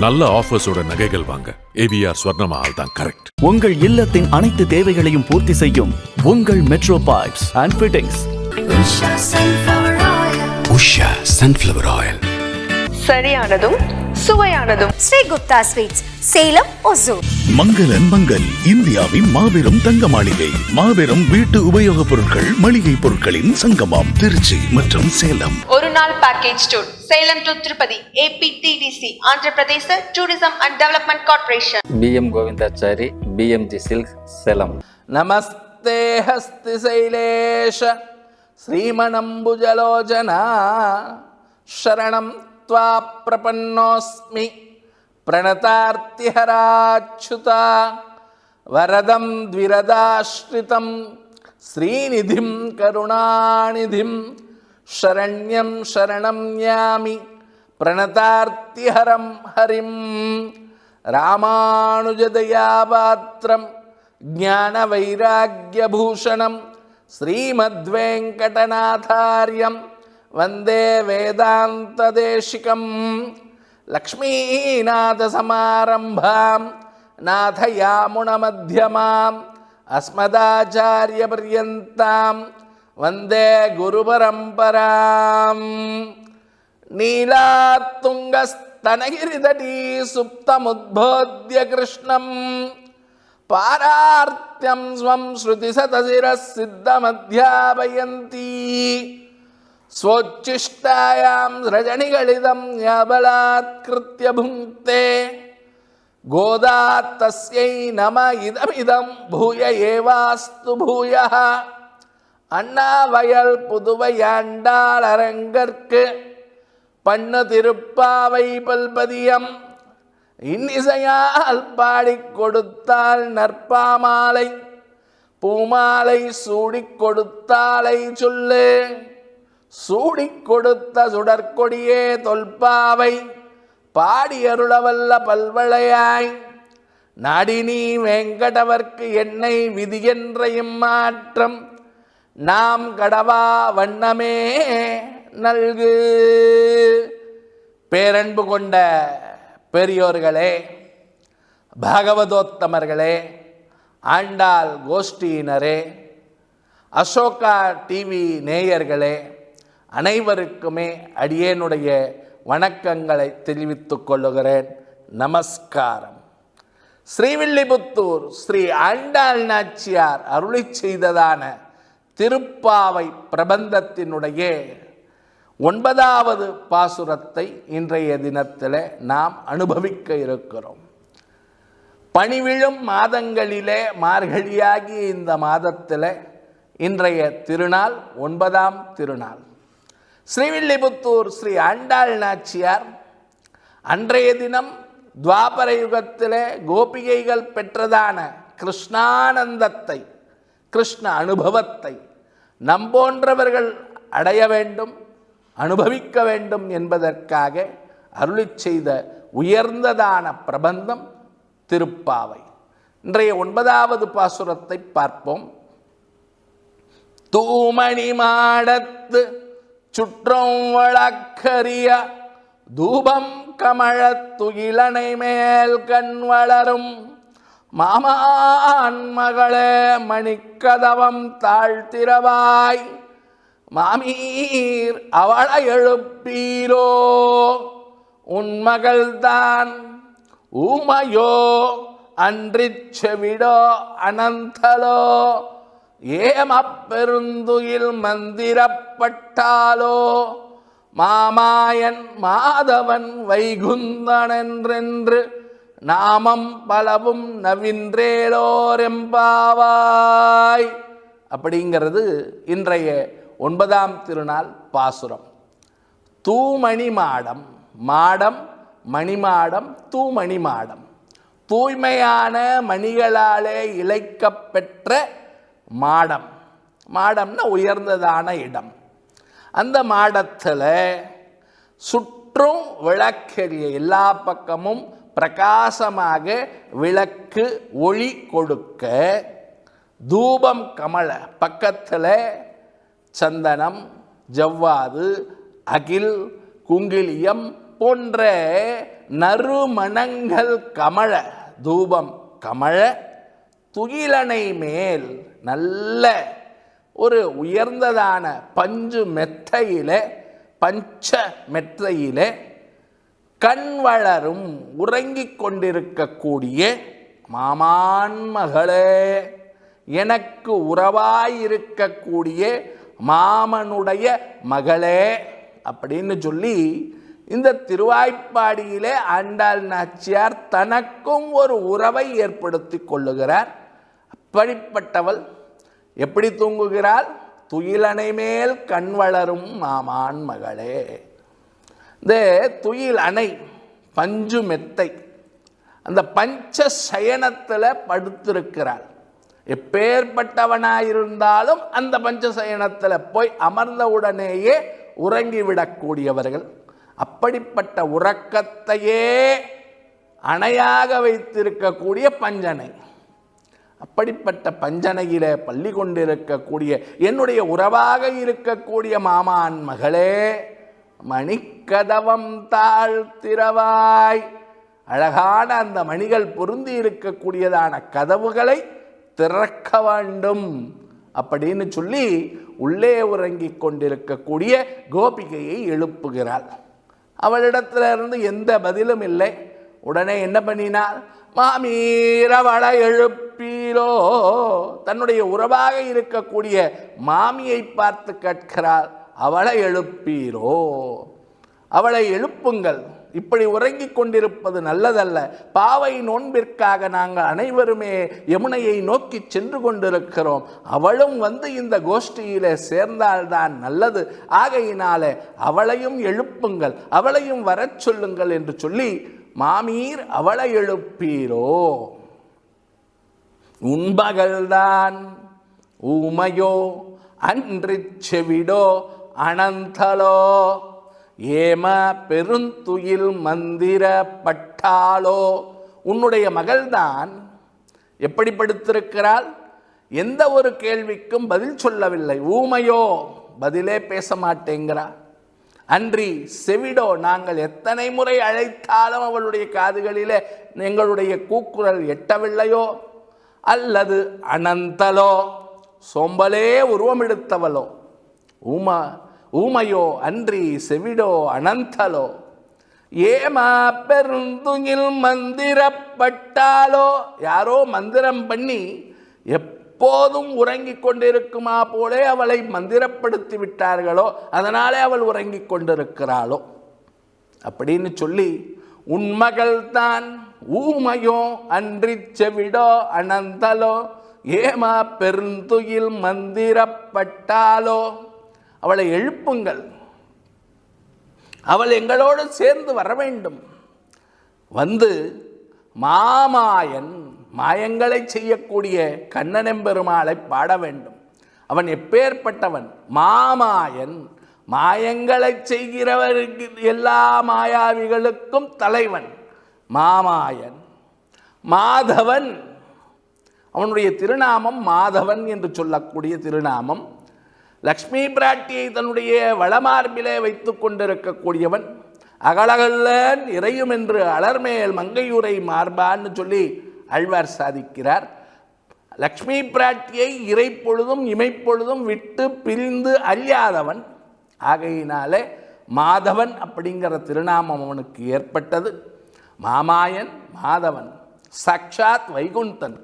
நல்ல ஆஃபர்ஸோட நகைகள் வாங்க ஏவிஆர் ஸ்வர்ணமஹால் தான் கரெக்ட். உங்கள் இல்லத்தின் அனைத்து தேவைகளையும் பூர்த்தி செய்யும் உங்கள் metro pipes and fittings. Usha sunflower oil. சரியானதும் சுவையானதும் ஸ்ரீ குப்தா ஸ்வீட்ஸ், சேலம், ஒசூர். மங்களன் மங்கள், இந்தியாவின் மாபெரும் தங்க மாளிகை. மாபெரும் வீட்டு உபயோகப் பொருட்கள், மளிகை பொருட்களின் சங்கமம், திருச்சி மற்றும் சேலம். ஒரு நாள் package tour Salem to Tirupati, APTDC, Andhra Pradesh tourism and development corporation. BM Govindachari, BMG silk, Salem. நமஸ்தே ஹஸ்தி சைலேஷ ஸ்ரீமணம்புஜலோச்சனா சரணம் த்வா பிரபன்னோஸ்மி பிரணதார்த்திஹராச்சுதா வரதம் த்விரதாஸ்ரிதம் ஸ்ரீநிதிம் கருணாநிதிம் சரண்யம் சரணம் யாமி பிரணதார்த்திஹரம் ஹரிம். ராமானுஜதயாபாத்திரம் ஞானவைராக்யபூஷணம் ஸ்ரீமத்வேங்கடநாதார்யம் வந்தே வேதாந்ததேசிகம். லக்ஷ்மீநாதசமாரம்பாம் நாதயாமுனமத்யமாம் அஸ்மதாச்சாரியபர்யந்தாம் வந்தே குருபரம்பராம். நீலாத்துங்கஸ்தனகிரிதடீ சுப்தமுத்போத்ய கிருஷ்ணம் பாரார்த்தியம் ஸ்வம் ஸ்ருதிசதசிரः சித்தமத்யாபயந்தி ஸ்வோச்சிஷ்டாயாம் ரஜனிகளிதம் யபலாத்கிருத்ய புங்க்தே கோதா தஸ்யை நம இதமிதம் பூய ஏவாஸ்து பூயः. அண்ணாவயல் புதுவையாண்டாள் அரங்கற்கு பண்ணு திருப்பாவை பல்பதியம் இன்னிசையால் பாடிக் கொடுத்தால் நற்பாமாலை பூமாலை சூடிக் கொடுத்தாலை சொல்லு. சூடிக் கொடுத்த சுடற்கொடியே தொல்பாவை பாடியருளவல்ல பல்வளையாய் நாடினி வெங்கடவர்க்கு என்னை விதியென்ற இம்மாற்றம் நாம் கடவா வண்ணமே நல்கு. பேரன்பு கொண்ட பெரியோர்களே, பாகவதோத்தமர்களே, ஆண்டாள் கோஷ்டியினரே, அசோகா டிவி நேயர்களே, அனைவருக்குமே அடியேனுடைய வணக்கங்களை தெரிவித்துக் கொள்ளுகிறேன். நமஸ்காரம். ஸ்ரீவில்லிபுத்தூர் ஸ்ரீ ஆண்டாள் நாச்சியார் அருளி செய்ததான திருப்பாவை பிரபந்தத்தினுடைய 9வது பாசுரத்தை இன்றைய தினத்தில் நாம் அனுபவிக்க இருக்கிறோம். பனிவிழும் மாதங்களிலே மார்கழியாகிய இந்த மாதத்தில் இன்றைய திருநாள் 9ஆம் திருநாள். ஸ்ரீவில்லிபுத்தூர் ஸ்ரீ ஆண்டாள் நாச்சியார் அன்றைய தினம் துவாபர யுகத்திலே கோபிகைகள் பெற்றதான கிருஷ்ணானந்தத்தை, கிருஷ்ண அனுபவத்தை நம்போன்றவர்கள் அடைய வேண்டும், அனுபவிக்க வேண்டும் என்பதற்காக அருளி செய்த உயர்ந்ததான பிரபந்தம் திருப்பாவை. இன்றைய 9வது பாசுரத்தை பார்ப்போம். தூமணி மாடத்து சுற்றம் வழக்கரிய தூபம் கமழத்துயிலனை மேல் கண் வளரும் மாமான் மகளே மணிக்கதவம் தாழ்த்திரவாய் மாமீர் அவளை எழுப்பீரோ உன்மகள்தான் ஊமையோ அன்றிச் செவிடோ அனந்தலோ ஏமப்பெருந்துயில் மந்திரப்பட்டாலோ மாமாயன் மாதவன் வைகுந்தனென்றென்று நாமம் பலவும் நவின்றேலோரெம்பாவாய். அப்படிங்கிறது இன்றைய 9ஆம் திருநாள் பாசுரம். தூமணி மாடம், மாடம் மணிமாடம், தூமணி மாடம், தூய்மையான மணிகளாலே இழைக்கப்பெற்ற மாடம். மாடம்னா உயர்ந்ததான இடம். அந்த மாடத்தில் சுற்றும் விளக்கெரிய, எல்லா பக்கமும் பிரகாசமாக விளக்கு ஒளி கொடுக்க, தூபம் கமல, பக்கத்தில் சந்தனம், ஜவ்வாது, அகில், குங்கிலியம், போன்ற நறுமணங்கள் கமழ, தூபம் கமழ, துகிலணை மேல் நல்ல ஒரு உயர்ந்ததான பஞ்சு மெத்தையிலே, பஞ்ச மெத்தையிலே கண் வளரும் உறங்கிக் கொண்டிருக்கக்கூடிய மாமான் மகளே, எனக்கு உறவாயிருக்கக்கூடிய மாமனுடைய மகளே அப்படின்னு சொல்லி இந்த திருவாய்ப்பாடியிலே ஆண்டாள் நாச்சியார் தனக்கும் ஒரு உறவை ஏற்படுத்தி கொள்ளுகிறார். அப்படிப்பட்டவள் எப்படி தூங்குகிறாள்? துயிலணை மேல் கண் வளரும் மாமான் மகளே. இந்த துயில் அணை பஞ்சு மெத்தை, அந்த பஞ்ச சயனத்தில் படுத்திருக்கிறாள். எப்பேற்பட்டவனாயிருந்தாலும் அந்த பஞ்ச சயனத்தில் போய் அமர்ந்தவுடனேயே உறங்கிவிடக்கூடியவர்கள். அப்படிப்பட்ட உறக்கத்தையே அணையாக வைத்திருக்கக்கூடிய பஞ்சனை, அப்படிப்பட்ட பஞ்சனையிலே பள்ளி கொண்டிருக்கக்கூடிய என்னுடைய உறவாக இருக்கக்கூடிய மாமான் மகளே, மணிக்கதவம் தாழ்த்திரவாய். அழகான அந்த மணிகள் பொருந்தி இருக்கக்கூடியதான கதவுகளை திறக்க வேண்டும் அப்படின்னு சொல்லி உள்ளே உறங்கிக் கொண்டிருக்கக்கூடிய கோபிகையை எழுப்புகிறாள். அவளிடத்திலிருந்து எந்த பதிலும் இல்லை. உடனே என்ன பண்ணினாள்? மாமீரவள எழுப்பீரோ, தன்னுடைய உறவாக இருக்கக்கூடிய மாமியை பார்த்து கேட்கிறாள். அவளை எழுப்பீரோ, அவளை எழுப்புங்கள், இப்படி உறங்கிக் கொண்டிருப்பது நல்லதல்ல. பாவை நோன்பிற்காக நாங்கள் அனைவருமே யமுனையை நோக்கி சென்று கொண்டிருக்கிறோம். அவளும் வந்து இந்த கோஷ்டியிலே சேர்ந்தால்தான் நல்லது. ஆகையினாலே அவளையும் எழுப்புங்கள், அவளையும் வரச் சொல்லுங்கள் என்று சொல்லி மாமீர் அவளை எழுப்பீரோ. உண்பகல்தான் ஊமையோ அன்றிச் செவிடோ அனந்தலோ, ஏம பெருந்துயில் மந்திர பட்டாளோ. உன்னுடைய மகள்தான் எப்படி படுத்திருக்கிறாள்? எந்த ஒரு கேள்விக்கும் பதில் சொல்லவில்லை. ஊமையோ, பதிலே பேச மாட்டேங்கிறாள். அன்றி செவிடோ, நாங்கள் எத்தனை முறை அழைத்தாலும் அவளுடைய காதுகளிலே எங்களுடைய கூக்குரல் எட்டவில்லையோ. அல்லது அனந்தலோ, சோம்பலே உருவமெடுத்தவளோ. ஊமையோ அன்றி செவிடோ அனந்தலோ, ஏமா பெருந்துயில் மந்திரப்பட்டாலோ, யாரோ மந்திரம் பண்ணி எப்போதும் உறங்கிக் கொண்டிருக்குமா போலே அவளை மந்திரப்படுத்தி விட்டார்களோ, அதனாலே அவள் உறங்கிக் கொண்டிருக்கிறாளோ அப்படின்னு சொல்லி, உன்மகள் தான் ஊமையோ அன்றி செவிடோ அனந்தலோ, ஏமா பெருந்துயில் மந்திரப்பட்டாலோ, அவளை எழுப்புங்கள், அவள் எங்களோடு சேர்ந்து வர வேண்டும். வந்து மாமாயன், மாயங்களை செய்யக்கூடிய கண்ணனெம்பெருமாளை பாட வேண்டும். அவன் எப்பேற்பட்டவன்? மாமாயன், மாயங்களை செய்கிறவருக்கு எல்லா மாயாவிகளுக்கும் தலைவன் மாமாயன். மாதவன், அவனுடைய திருநாமம் மாதவன் என்று சொல்லக்கூடிய திருநாமம். லக்ஷ்மி பிராட்டியை தன்னுடைய வளமார்பிலே வைத்து கொண்டிருக்கக்கூடியவன். அகலகல்லன் இறையும் என்று அலர்மேல் மங்கையுரை மார்பான்னு சொல்லி ஆழ்வார் சாதிக்கிறார். லக்ஷ்மி பிராட்டியை இறை பொழுதும் இமைப்பொழுதும் விட்டு பிரிந்து அழியாதவன். ஆகையினாலே மாதவன் அப்படிங்கிற திருநாமம் அவனுக்கு ஏற்பட்டது. மாமாயன் மாதவன், சாட்சாத் வைகுந்தன்,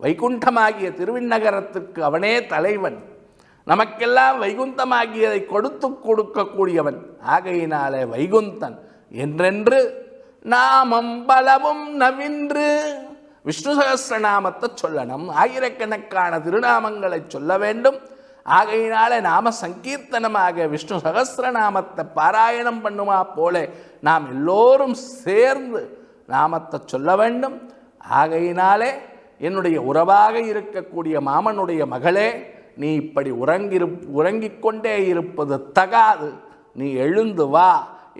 வைகுண்டமாகிய திருவிண்ணகரத்துக்கு அவனே தலைவன். நமக்கெல்லாம் வைகுந்தமாகியதை கொடுக்கக்கூடியவன். ஆகையினாலே வைகுந்தன் என்றென்று நாமம் பலவும் நவின்று. விஷ்ணு சகஸ்ரநாமத்தை சொல்லணும், ஆயிரக்கணக்கான திருநாமங்களை சொல்ல வேண்டும். ஆகையினாலே நாம சங்கீர்த்தனமாக விஷ்ணு சகஸ்ரநாமத்தை பாராயணம் பண்ணுமா போல நாம் எல்லோரும் சேர்ந்து நாமத்தை சொல்ல வேண்டும். ஆகையினாலே என்னுடைய உறவாக இருக்கக்கூடிய மாமனுடைய மகளே, நீ இப்படி உறங்கிக் கொண்டே இருப்பது தகாது. நீ எழுந்து வா,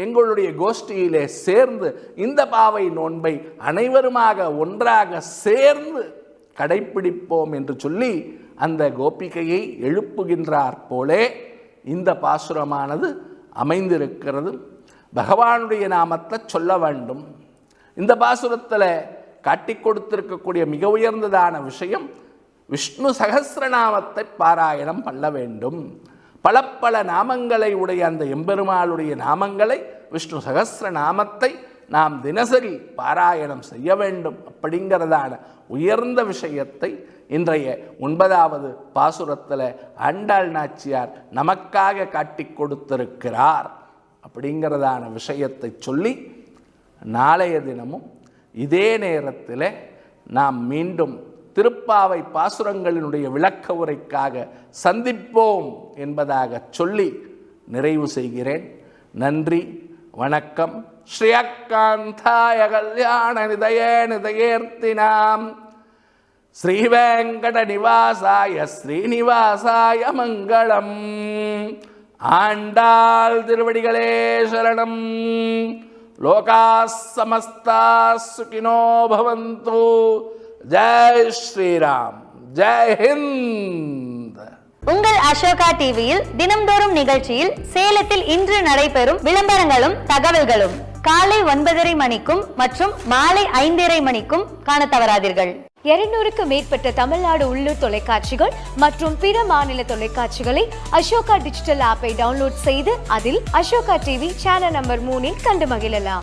எங்களுடைய கோஷ்டியிலே சேர்ந்து இந்த பாவை நோன்பை அனைவருமாக ஒன்றாக சேர்ந்து கடைப்பிடிப்போம் என்று சொல்லி அந்த கோபிகையை எழுப்புகின்றார் போலே இந்த பாசுரமானது அமைந்திருக்கிறது. பகவானுடைய நாமத்தை சொல்ல வேண்டும். இந்த பாசுரத்தில் காட்டி கொடுத்திருக்கக்கூடிய மிக உயர்ந்ததான விஷயம் விஷ்ணு சகஸ்ரநாமத்தை பாராயணம் பண்ண வேண்டும். பல பல நாமங்களை உடைய அந்த எம்பெருமாளுடைய நாமங்களை விஷ்ணு சகஸ்ரநாமத்தை நாம் தினசரி பாராயணம் செய்ய வேண்டும் அப்படிங்கிறதான உயர்ந்த விஷயத்தை இன்றைய 9வது பாசுரத்தில் ஆண்டாள் நாச்சியார் நமக்காக காட்டி கொடுத்திருக்கிறார் அப்படிங்கிறதான விஷயத்தை சொல்லி நாளைய தினமும் இதே நேரத்தில் நாம் மீண்டும் திருப்பாவை பாசுரங்களினுடைய விளக்க உரைக்காக சந்திப்போம் என்பதாக சொல்லி நிறைவு செய்கிறேன். நன்றி, வணக்கம். ஸ்ரீயக்காந்தாய கல்யாண நிதயே நிதயேர்த்தினாம் ஸ்ரீவேங்கட நிவாசாய ஸ்ரீனிவாசாய மங்களம். ஆண்டாள் திருவடிகளே சரணம். லோகா சமஸ்தா சுகினோ பவந்து. ஜெய் ஸ்ரீராம், ஜெய் ஹிந்த். உங்கள் அசோகா டிவியில் தினம்தோறும் நிகழ்ச்சியில் சேலத்தில் இன்று நடைபெறும் விளம்பரங்களும் தகவல்களும் காலை 9:30 மணிக்கும் மற்றும் மாலை 5:30 மணிக்கும் காண தவறாதீர்கள். 200க்கு மேற்பட்ட தமிழ்நாடு உள்ளூர் தொலைக்காட்சிகள் மற்றும் பிற மாநில தொலைக்காட்சிகளை அசோகா டிஜிட்டல் ஆப்பை டவுன்லோட் செய்து அதில் அசோகா டிவி சேனல் நம்பர் 3 கண்டு மகிழலாம்.